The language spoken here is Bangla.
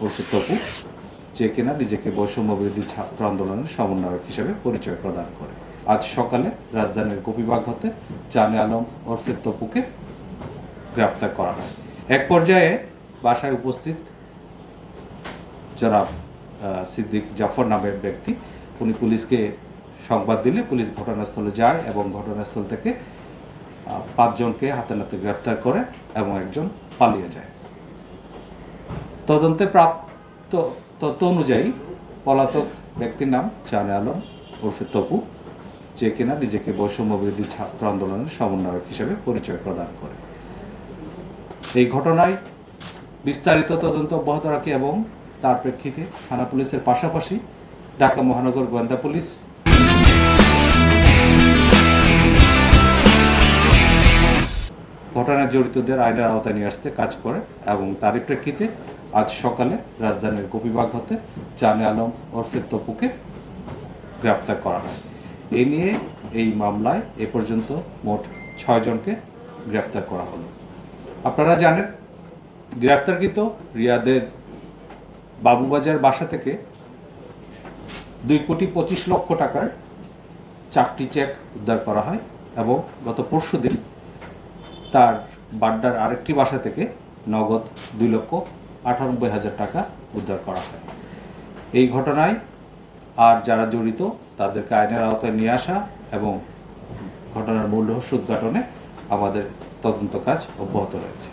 ওরফে তপু, যে কিনা নিজেকে বৈষম্য বিরোধী ছাত্র আন্দোলনের সমন্বয়ক হিসেবে পরিচয় প্রদান করে। আজ সকালে রাজধানীর গোপীবাগ হতে জানে আলম ওরফে তপুকে গ্রেফতার করা হয়। এক পর্যায়ে বাসায় উপস্থিত জনাব সিদ্দিক জাফর নামের ব্যক্তি, উনি পুলিশকে সংবাদ দিলে পুলিশ ঘটনাস্থলে যায় এবং ঘটনাস্থল থেকে 5 জনকে হাতে নাতে গ্রেফতার করে এবং একজন পালিয়ে যায়। তদন্তে প্রাপ্ত তথ্য অনুযায়ী পলাতক ব্যক্তির নাম জানে আলম ওরফে তপু, যে কিনা নিজেকে বৈষম্য বিরোধী ছাত্র আন্দোলনের সমন্বয়ক হিসেবে পরিচয় প্রদান করে। এই ঘটনায় বিস্তারিত তদন্ত অব্যাহত রাখে এবং তার প্রেক্ষিতে থানা পুলিশের পাশাপাশি ঢাকা মহানগর গোয়েন্দা পুলিশ ঘটনায় জড়িতদের আইনের আওতায় নিয়ে আসতে কাজ করে এবং তারই প্রেক্ষিতে আজ সকালে রাজধানীর গোপীবাগ হতে জানে আলম ওরফে তপুকে গ্রেফতার করা হয়। এই নিয়ে এই মামলায় এ পর্যন্ত মোট 6 জনকে গ্রেফতার করা হলো। আপনারা জানেন, গ্রেফতারকৃত রিয়াদের বাবুবাজার বাসা থেকে 2,25,00,000 টাকার 4টি চেক উদ্ধার করা হয় এবং গত পরশুদিন তার বাড্ডার আরেকটি বাসা থেকে নগদ 2,98,000 টাকা উদ্ধার করা হয়। এই ঘটনায় আর যারা জড়িত তাদেরকে আইনের আওতায় নিয়ে আসা এবং ঘটনার মূল রহস্য উদ্ঘাটনে আমাদের তদন্ত কাজ অব্যাহত রয়েছে।